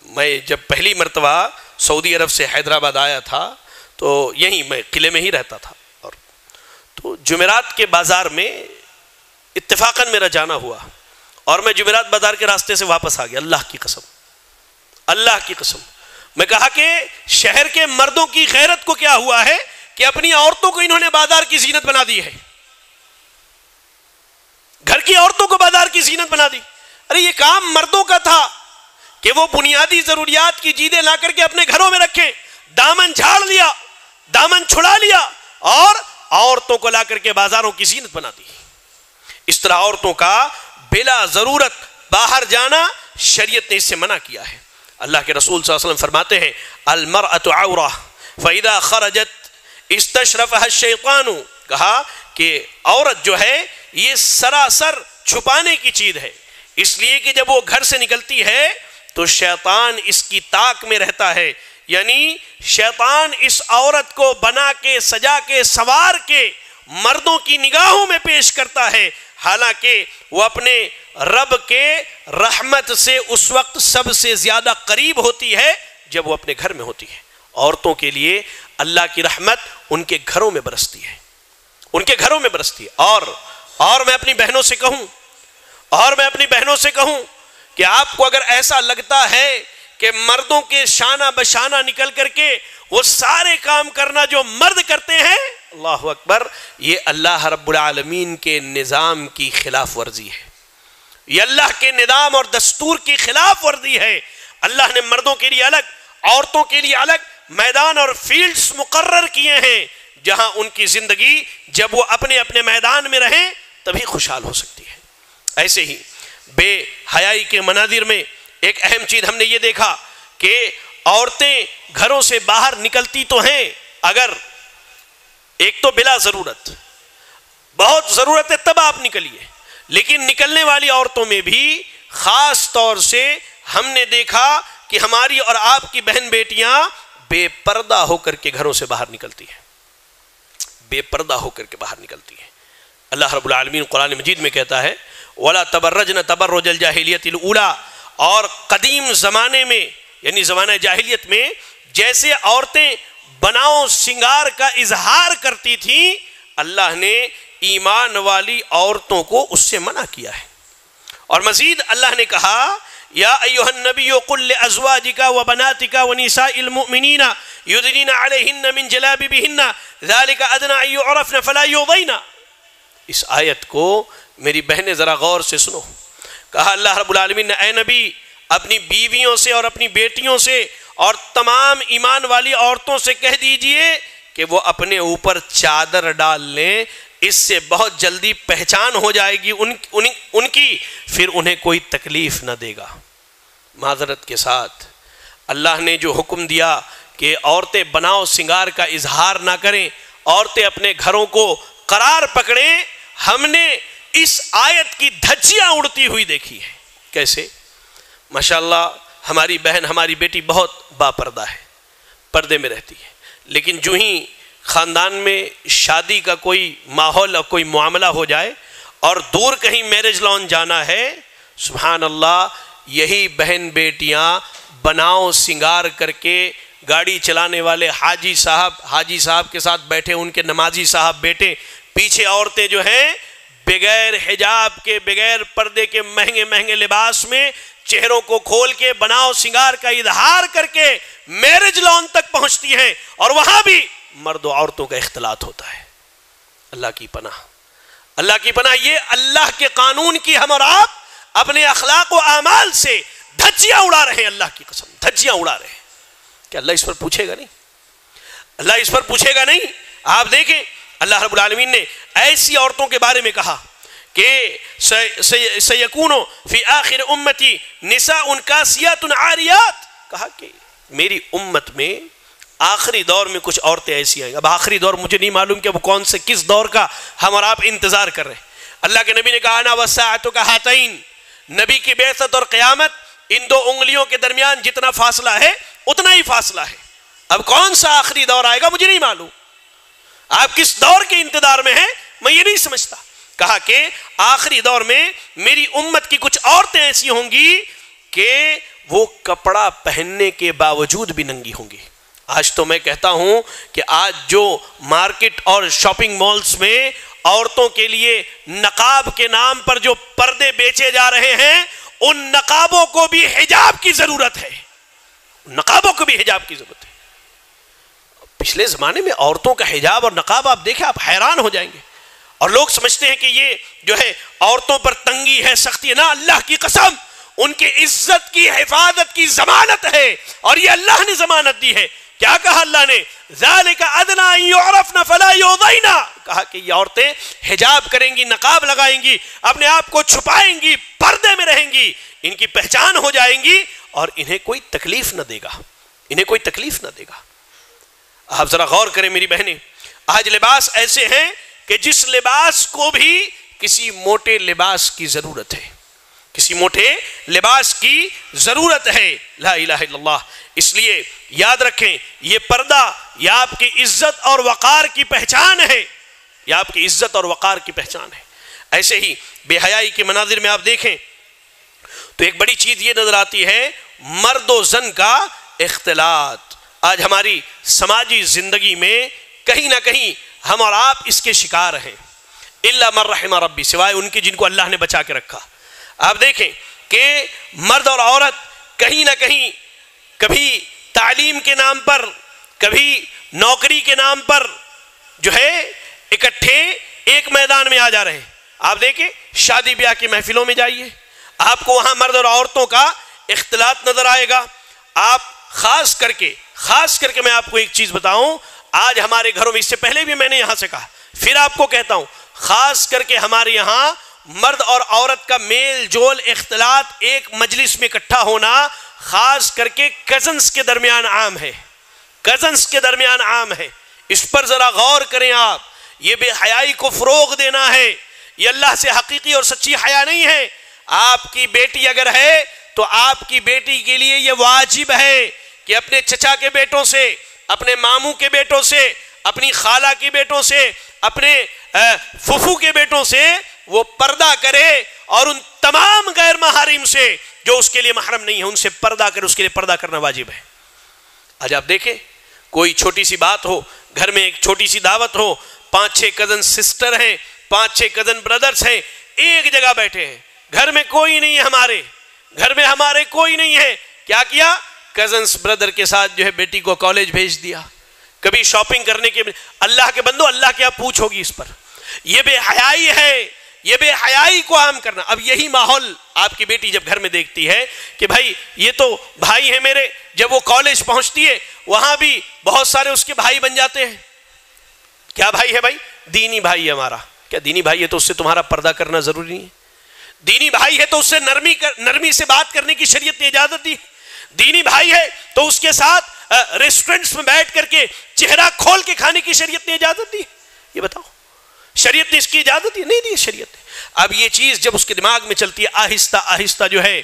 میں جب پہلی مرتبہ سعودی عرب سے حیدرآباد آیا تھا تو یہیں میں قلعے میں ہی رہتا تھا، اور تو جمعرات کے بازار میں اتفاقاً میرا جانا ہوا اور میں جمعرات بازار کے راستے سے واپس آ گیا۔ اللہ کی قسم میں کہا کہ شہر کے مردوں کی غیرت کو کیا ہوا ہے کہ اپنی عورتوں کو انہوں نے بازار کی زینت بنا دی ہے، گھر کی عورتوں کو بازار کی زینت بنا دی۔ ارے یہ کام مردوں کا تھا کہ وہ بنیادی ضروریات کی چیزیں لا کر کے اپنے گھروں میں رکھیں، دامن جھاڑ لیا، دامن چھڑا لیا اور عورتوں کو لا کر کے بازاروں کی زینت بنا دی۔ اس طرح عورتوں کا بلا ضرورت باہر جانا شریعت نے اس سے منع کیا ہے۔ اللہ کے رسول صلی اللہ علیہ وسلم فرماتے ہیں المرأة عورہ فإذا خرجت استشرفها الشیطان، کہا کہ عورت جو ہے یہ سراسر چھپانے کی چیز ہے، اس لیے کہ جب وہ گھر سے نکلتی ہے تو شیطان اس کی طاق میں رہتا ہے، یعنی شیطان اس عورت کو بنا کے سجا کے سوار کے مردوں کی نگاہوں میں پیش کرتا ہے، حالانکہ وہ اپنے رب کے رحمت سے اس وقت سب سے زیادہ قریب ہوتی ہے جب وہ اپنے گھر میں ہوتی ہے۔ عورتوں کے لیے اللہ کی رحمت ان کے گھروں میں برستی ہے، اور میں اپنی بہنوں سے کہوں کہ آپ کو اگر ایسا لگتا ہے کہ مردوں کے شانہ بشانہ نکل کر کے وہ سارے کام کرنا جو مرد کرتے ہیں، اللہ اکبر، یہ اللہ رب العالمین کے نظام کی خلاف ورزی ہے، یہ اللہ کے نظام اور دستور کی خلاف ورزی ہے۔ اللہ نے مردوں کے لیے الگ، عورتوں کے لیے الگ میدان اور فیلڈز مقرر کیے ہیں جہاں ان کی زندگی جب وہ اپنے اپنے میدان میں رہیں تبھی خوشحال ہو سکتی ہے۔ ایسے ہی بے حیائی کے مناظر میں ایک اہم چیز ہم نے یہ دیکھا کہ عورتیں گھروں سے باہر نکلتی تو ہیں، اگر ایک تو بلا ضرورت، بہت ضرورت ہے تب آپ نکلیے، لیکن نکلنے والی عورتوں میں بھی خاص طور سے ہم نے دیکھا کہ ہماری اور آپ کی بہن بیٹیاں بے پردہ ہو کر کے گھروں سے باہر نکلتی ہیں، اللہ رب العالمین قرآن مجید میں کہتا ہے وَلَا تَبَرَّجْنَ تَبَرُّجَ الْجَاهِلِيَّةِ الْأُولَىٰ، اور قدیم زمانے میں یعنی زمانہ جاہلیت میں جیسے عورتیں بناؤ سنگار کا اظہار کرتی تھیں، اللہ نے ایمان والی عورتوں کو اس سے منع کیا ہے۔ اور مزید اللہ نے کہا یا ایھا النبی قل لازواجک وبناتک ونساء المؤمنین یدنین علیہن من جلابیبہن ذلک ادنی ان یعرفن فلا یؤذین۔ اس آیت کو میری بہنیں ذرا غور سے سنو۔ کہا اللہ رب العالمین نے اے نبی اپنی بیویوں سے اور اپنی بیٹیوں سے اور تمام ایمان والی عورتوں سے کہہ دیجئے کہ وہ اپنے اوپر چادر ڈال لیں، اس سے بہت جلدی پہچان ہو جائے گی ان کی، پھر انہیں کوئی تکلیف نہ دے گا۔ معذرت کے ساتھ اللہ نے جو حکم دیا کہ عورتیں بناؤ سنگار کا اظہار نہ کریں، عورتیں اپنے گھروں کو قرار پکڑیں، ہم نے اس آیت کی دھجیاں اڑتی ہوئی دیکھی ہے۔ کیسے؟ ماشاءاللہ ہماری بہن ہماری بیٹی بہت باپردہ ہے، پردے میں رہتی ہے، لیکن جو ہی خاندان میں شادی کا کوئی ماحول اور کوئی معاملہ ہو جائے اور دور کہیں میرج لان جانا ہے، سبحان اللہ یہی بہن بیٹیاں بناؤ سنگار کر کے گاڑی چلانے والے حاجی صاحب کے ساتھ بیٹھے، ان کے نمازی صاحب بیٹے، پیچھے عورتیں جو ہیں بغیر حجاب کے بغیر پردے کے مہنگے مہنگے لباس میں چہروں کو کھول کے بناؤ سنگار کا اظہار کر کے میرج لان تک پہنچتی ہیں، اور وہاں بھی مرد و عورتوں کا اختلاط ہوتا ہے۔ اللہ کی پناہ، یہ اللہ کے قانون کی ہم اور آپ اپنے اخلاق و اعمال سے دھجیاں اڑا رہے ہیں، اللہ کی قسم دھجیاں اڑا رہے ہیں کہ اللہ اس پر پوچھے گا نہیں۔ آپ دیکھیں اللہ رب العالمین نے ایسی عورتوں کے بارے میں کہا کہ سیکونو فی آخر امتی نساء کاسیات عاریات، کہا کہ میری امت میں آخری دور میں کچھ عورتیں ایسی آئیں گی. اب آخری دور مجھے نہیں معلوم کہ وہ کون سے کس دور کا ہم اور آپ انتظار کر رہے ہیں. اللہ کے نبی نے کہا انا والساعۃ کہاتین، نبی کی بعثت اور قیامت ان دو انگلیوں کے درمیان جتنا فاصلہ ہے اتنا ہی فاصلہ ہے. اب کون سا آخری دور آئے گا مجھے نہیں معلوم. آپ کس دور کے انتظار میں ہیں میں یہ نہیں سمجھتا. کہا کہ آخری دور میں میری امت کی کچھ عورتیں ایسی ہوں گی کہ وہ کپڑا پہننے کے باوجود بھی ننگی ہوں گی. آج تو میں کہتا ہوں کہ آج جو مارکیٹ اور شاپنگ مالز میں عورتوں کے لیے نقاب کے نام پر جو پردے بیچے جا رہے ہیں ان نقابوں کو بھی حجاب کی ضرورت ہے. نقابوں کو بھی حجاب کی ضرورت ہے. پچھلے زمانے میں عورتوں کا حجاب اور نقاب آپ دیکھیں آپ حیران ہو جائیں گے. اور لوگ سمجھتے ہیں کہ یہ جو ہے عورتوں پر تنگی ہے، سختی ہے. نہ، اللہ کی قسم ان کے عزت کی حفاظت کی ضمانت ہے، اور یہ اللہ نے ضمانت دی ہے. کیا کہا اللہ نے؟ ذَلِكَ أَدْنَىٰ أَن يُعْرَفْنَ فَلَا يُؤْذَيْنَ. کہا کہ یہ عورتیں حجاب کریں گی، نقاب لگائیں گی، اپنے آپ کو چھپائیں گی، پردے میں رہیں گی، ان کی پہچان ہو جائیں گی اور انہیں کوئی تکلیف نہ دے گا، انہیں کوئی تکلیف نہ دے گا. آپ ذرا غور کریں میری بہنیں، آج لباس ایسے ہیں کہ جس لباس کو بھی کسی موٹے لباس کی ضرورت ہے، کسی موٹے لباس کی ضرورت ہے. لا الہ الا اللہ. اس لیے یاد رکھیں یہ پردہ یہ آپ کی عزت اور وقار کی پہچان ہے، یہ آپ کی عزت اور وقار کی پہچان ہے. ایسے ہی بے حیائی کے مناظر میں آپ دیکھیں تو ایک بڑی چیز یہ نظر آتی ہے، مرد و زن کا اختلاط. آج ہماری سماجی زندگی میں کہیں نہ کہیں ہم اور آپ اس کے شکار ہیں. الا من رحم ربی، سوائے ان کے جن کو اللہ نے بچا کے رکھا. آپ دیکھیں کہ مرد اور عورت کہیں نہ کہیں کبھی تعلیم کے نام پر، کبھی نوکری کے نام پر جو ہے اکٹھے ایک میدان میں آ جا رہے ہیں. آپ دیکھیں شادی بیاہ کی محفلوں میں جائیے، آپ کو وہاں مرد اور عورتوں کا اختلاط نظر آئے گا. آپ خاص کر کے میں آپ کو ایک چیز بتاؤں، آج ہمارے گھروں میں، اس سے پہلے بھی میں نے یہاں سے کہا، پھر آپ کو کہتا ہوں، خاص کر کے ہمارے یہاں مرد اور عورت کا میل جول اختلاط ایک مجلس میں اکٹھا ہونا خاص کر کے کزنز کے درمیان عام ہے، کزنز کے درمیان عام ہے. اس پر ذرا غور کریں آپ. یہ بے حیائی کو فروغ دینا ہے، یہ اللہ سے حقیقی اور سچی حیا نہیں ہے. آپ کی بیٹی اگر ہے تو آپ کی بیٹی کے لیے یہ واجب ہے کہ اپنے چچا کے بیٹوں سے، اپنے ماموں کے بیٹوں سے، اپنی خالہ کے بیٹوں سے، اپنے ففو کے بیٹوں سے وہ پردہ کرے، اور ان تمام غیر محارم سے جو اس کے لیے محرم نہیں ہے ان سے پردہ کرے. اس کے لیے پردہ کرنا واجب ہے. آج آپ دیکھیں کوئی چھوٹی سی بات ہو، گھر میں ایک چھوٹی سی دعوت ہو، 5-6 کزن سسٹر ہیں، 5-6 کزن بردرز ہیں، ایک جگہ بیٹھے ہیں، گھر میں کوئی نہیں ہے، ہمارے کوئی نہیں ہے. کیا کزنس بردر کے ساتھ جو ہے بیٹی کو کالج بھیج دیا، کبھی شاپنگ کرنے کے. اللہ کے بندو، اللہ کیا پوچھ ہوگی اس پر؟ یہ بے حیائی ہے، یہ بے حیائی کو عام کرنا. اب یہی ماحول آپ کی بیٹی جب گھر میں دیکھتی ہے کہ بھائی یہ تو بھائی ہے میرے، جب وہ کالج پہنچتی ہے وہاں بھی بہت سارے اس کے بھائی بن جاتے ہیں. کیا بھائی ہے بھائی؟ دینی بھائی ہے ہمارا. کیا دینی بھائی ہے تو اس سے تمہارا پردہ کرنا ضروری نہیں ہے؟ دینی بھائی ہے تو اس سے نرمی سے بات کرنے کی شریعت نے اجازت دی. دینی بھائی ہے تو اس کے ساتھ ریسٹورنٹس میں بیٹھ کر کے چہرہ کھول کے کھانے کی شریعت نے اجازت دی. یہ بتاؤ شریعت نے اس کی اجازت دی؟ نہیں دی شریعت نے. اب یہ چیز جب اس کے دماغ میں چلتی ہے آہستہ آہستہ جو ہے،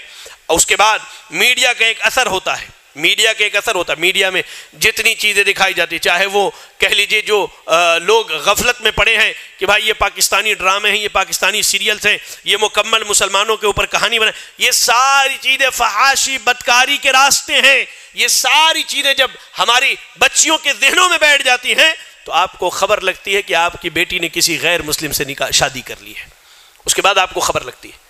اس کے بعد میڈیا کا ایک اثر ہوتا ہے. میڈیا میں جتنی چیزیں دکھائی جاتی، چاہے وہ کہہ لیجئے جو لوگ غفلت میں پڑے ہیں کہ بھائی یہ پاکستانی ڈرامے ہیں، یہ پاکستانی سیریلز ہیں، یہ مکمل مسلمانوں کے اوپر کہانی بنا، یہ ساری چیزیں فحاشی بدکاری کے راستے ہیں. یہ ساری چیزیں جب ہماری بچیوں کے ذہنوں میں بیٹھ جاتی ہیں تو آپ کو خبر لگتی ہے کہ آپ کی بیٹی نے کسی غیر مسلم سے شادی کر لی ہے. اس کے بعد آپ کو خبر لگتی ہے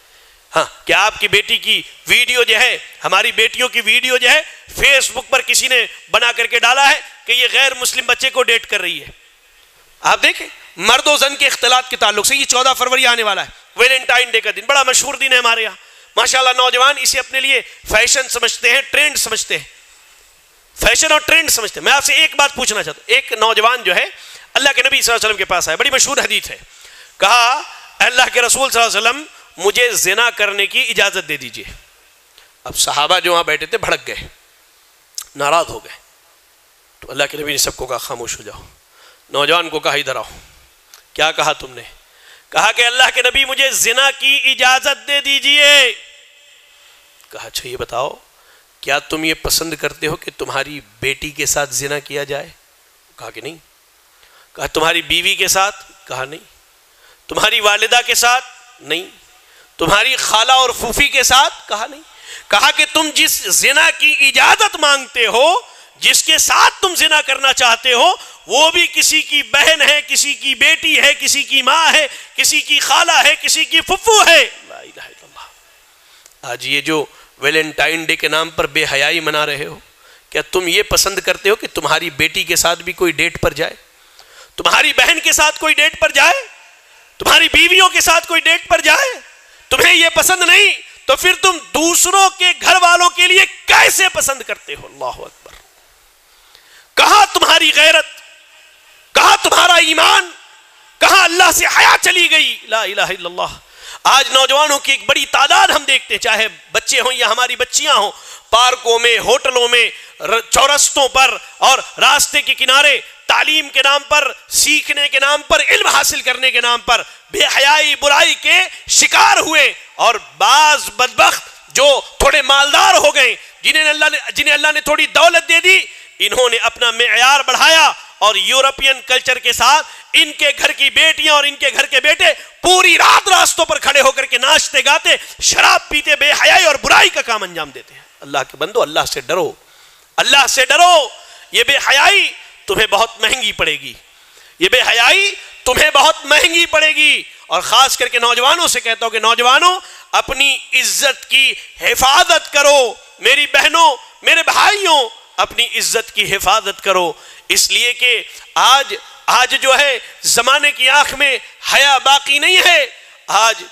ہاں کہ آپ کی بیٹی کی ویڈیو جو ہے، ہماری بیٹیوں کی ویڈیو جو ہے فیس بک پر کسی نے بنا کر کے ڈالا ہے کہ یہ غیر مسلم بچے کو ڈیٹ کر رہی ہے. آپ دیکھیں مرد و زن کے اختلاط کے تعلق سے، یہ 14 فروری آنے والا ہے، ویلنٹائن ڈے کا دن، بڑا مشہور دن ہے ہمارے یہاں. ماشاءاللہ نوجوان اسے اپنے لیے فیشن سمجھتے ہیں، ٹرینڈ سمجھتے ہیں، فیشن اور ٹرینڈ سمجھتے ہیں. میں آپ سے ایک بات پوچھنا چاہتا ہوں. ایک نوجوان جو ہے اللہ کے نبی صلی اللہ علیہ وسلم کے پاس آیا، بڑی مشہور حدیث ہے، کہا اللہ کے رسول صلی اللہ علیہ وسلم مجھے زنا کرنے کی اجازت دے دیجئے۔ اب صحابہ جو وہاں بیٹھے تھے بھڑک گئے، ناراض ہو گئے، تو اللہ کے نبی نے سب کو کہا خاموش ہو جاؤ۔ نوجوان کو کہا ادھر آؤ، کیا کہا تم نے؟ کہا کہ اللہ کے نبی مجھے زنا کی اجازت دے دیجئے۔ کہا اچھا یہ بتاؤ کیا تم یہ پسند کرتے ہو کہ تمہاری بیٹی کے ساتھ زنا کیا جائے؟ کہا کہ نہیں۔ کہا تمہاری بیوی کے ساتھ؟ کہا نہیں۔ تمہاری والدہ کے ساتھ؟ نہیں۔ تمہاری خالہ اور پھوپھی کے ساتھ؟ کہا نہیں۔ کہا کہ تم جس زنا کی اجازت مانگتے ہو، جس کے ساتھ تم زنا کرنا چاہتے ہو، وہ بھی کسی کی بہن ہے، کسی کی بیٹی ہے، کسی کی ماں ہے، کسی کی خالہ ہے، کسی کی پھپھو ہے۔ لا الہ الا اللہ۔ آج یہ جو ویلنٹائن ڈے کے نام پر بے حیائی منا رہے ہو، کیا تم یہ پسند کرتے ہو کہ تمہاری بیٹی کے ساتھ بھی کوئی ڈیٹ پر جائے؟ تمہاری بہن کے ساتھ کوئی ڈیٹ پر جائے؟ تمہاری بیویوں کے ساتھ کوئی ڈیٹ پر جائے؟ تمہیں یہ پسند نہیں تو پھر تم دوسروں کے گھر والوں کے لیے کیسے پسند کرتے ہو؟ اللہ اکبر۔ کہاں تمہاری غیرت؟ کہاں تمہارا ایمان؟ کہاں اللہ سے حیا چلی گئی؟ لا الہ الا اللہ۔ آج نوجوانوں کی ایک بڑی تعداد ہم دیکھتے ہیں، چاہے بچے ہوں یا ہماری بچیاں ہوں، پارکوں میں، ہوٹلوں میں، چورستوں پر اور راستے کے کنارے تعلیم کے نام پر، سیکھنے کے نام پر، علم حاصل کرنے کے نام پر بے حیائی برائی کے شکار ہوئے، اور بعض بدبخت جو تھوڑے مالدار ہو گئے، جنہیں اللہ نے تھوڑی دولت دے دی، انہوں نے اپنا معیار بڑھایا اور یورپین کلچر کے ساتھ ان کے گھر کی بیٹیاں اور ان کے گھر کے بیٹے پوری رات راستوں پر کھڑے ہو کر کے ناچتے گاتے، شراب پیتے، بے حیائی اور برائی کا کام انجام دیتے ہیں۔ اللہ کے بندو، اللہ سے ڈرو، اللہ سے ڈرو۔ یہ بے حیائی تمہیں بہت مہنگی پڑے گی، یہ بے حیائی تمہیں بہت مہنگی پڑے گی۔ اور خاص کر کے نوجوانوں سے کہتا ہوں کہ نوجوانوں اپنی عزت کی حفاظت کرو، میری بہنوں، میرے بھائیوں، اپنی عزت کی حفاظت کرو، اس لیے کہ آج جو ہے زمانے کی آنکھ میں حیا باقی نہیں ہے۔ آج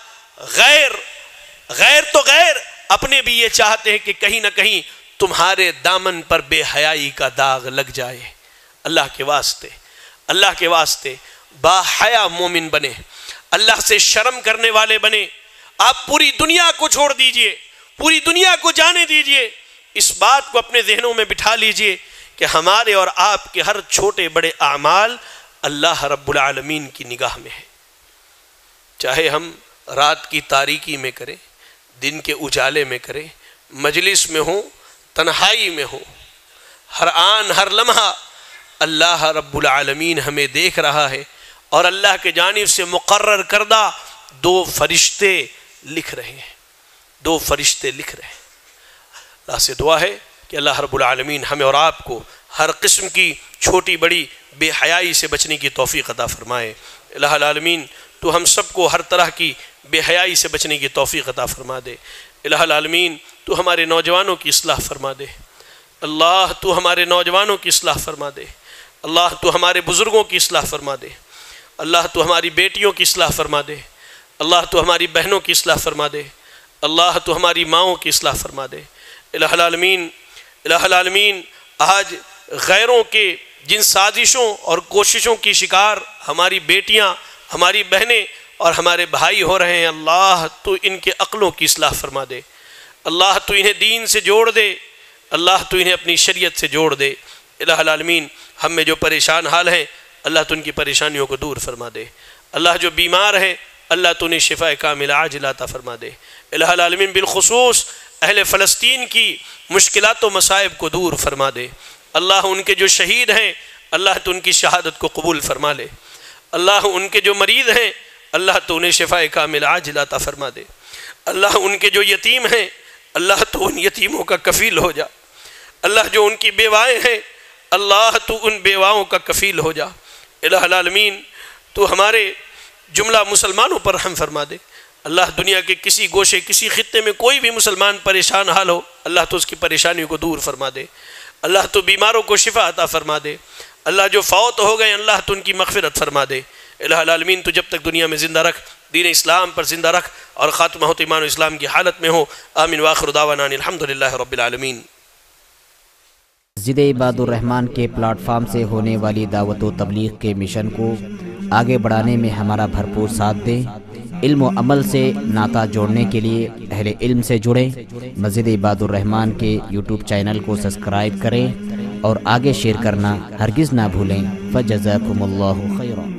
غیر تو غیر، اپنے بھی یہ چاہتے ہیں کہ کہیں نہ کہیں تمہارے دامن پر بے حیائی کا داغ لگ جائے۔ اللہ کے واسطے با حیا مومن بنے، اللہ سے شرم کرنے والے بنے۔ آپ پوری دنیا کو چھوڑ دیجئے، پوری دنیا کو جانے دیجئے، اس بات کو اپنے ذہنوں میں بٹھا لیجئے کہ ہمارے اور آپ کے ہر چھوٹے بڑے اعمال اللہ رب العالمین کی نگاہ میں ہے۔ چاہے ہم رات کی تاریکی میں کریں، دن کے اجالے میں کریں، مجلس میں ہوں، تنہائی میں ہوں، ہر آن ہر لمحہ اللہ رب العالمین ہمیں دیکھ رہا ہے، اور اللہ کے جانب سے مقرر کردہ دو فرشتے لکھ رہے ہیں، دو فرشتے لکھ رہے ہیں۔ اللہ سے دعا ہے کہ اللہ رب العالمین ہمیں اور آپ کو ہر قسم کی چھوٹی بڑی بے حیائی سے بچنے کی توفیق عطا فرمائے۔ الہ العالمین تو ہم سب کو ہر طرح کی بے حیائی سے بچنے کی توفیق عطا فرما دے۔ الہ العالمین تو ہمارے نوجوانوں کی اصلاح فرما دے۔ اللہ تو ہمارے نوجوانوں کی اصلاح فرما دے۔ اللہ تو ہمارے بزرگوں کی اصلاح فرما دے۔ اللہ تو ہماری بیٹیوں کی اصلاح فرما دے۔ اللہ تو ہماری بہنوں کی اصلاح فرما دے۔ اللہ تو ہماری ماؤں کی اصلاح فرما دے۔ الہ العالمین آج غیروں کے جن سازشوں اور کوششوں کی شکار ہماری بیٹیاں، ہماری بہنیں اور ہمارے بھائی ہو رہے ہیں، اللہ تو ان کے عقلوں کی اصلاح فرما دے۔ اللہ تو انہیں دین سے جوڑ دے، اللہ تو انہیں اپنی شریعت سے جوڑ دے۔ الہ العالمین ہم میں جو پریشان حال ہیں، اللہ تو ان کی پریشانیوں کو دور فرما دے۔ اللہ جو بیمار ہیں، اللہ تو انہیں شفاء کاملہ عاجلہ عطا فرما دے۔ الہ العالمین بالخصوص اہل فلسطین کی مشکلات و مصائب کو دور فرما دے۔ اللہ ان کے جو شہید ہیں، اللہ تو ان کی شہادت کو قبول فرما لے۔ اللہ ان کے جو مریض ہیں، اللہ تو انہیں شفاء کاملہ عاجلہ عطا فرما دے۔ اللہ ان کے جو یتیم ہیں، اللہ تو ان یتیموں کا کفیل ہو جا۔ اللہ جو ان کی بیوائیں ہیں، اللہ تو ان بیواؤں کا کفیل ہو جا۔ الہ العالمین تو ہمارے جملہ مسلمانوں پر رحم فرما دے۔ اللہ دنیا کے کسی گوشے کسی خطے میں کوئی بھی مسلمان پریشان حال ہو، اللہ تو اس کی پریشانیوں کو دور فرما دے۔ اللہ تو بیماروں کو شفا عطا فرما دے۔ اللہ جو فوت ہو گئے، اللہ تو ان کی مغفرت فرما دے۔ الہ العالمین تو جب تک دنیا میں زندہ رکھ، دین اسلام پر زندہ رکھ، اور خاتمہ ہوتے ایمان و اسلام کی حالت میں ہو۔ آمین وآخر دعوانا الحمدللہ رب العالمین۔ مسجد عباد الرحمن کے پلیٹ فارم سے ہونے والی دعوت و تبلیغ کے مشن کو آگے بڑھانے میں ہمارا بھرپور ساتھ دیں۔ علم و عمل سے ناطہ جوڑنے کے لیے اہل علم سے جڑیں۔ مسجد عباد الرحمن کے یوٹیوب چینل کو سبسکرائب کریں اور آگے شیئر کرنا ہرگز نہ بھولیں۔ فجزاکم اللہ خیرا۔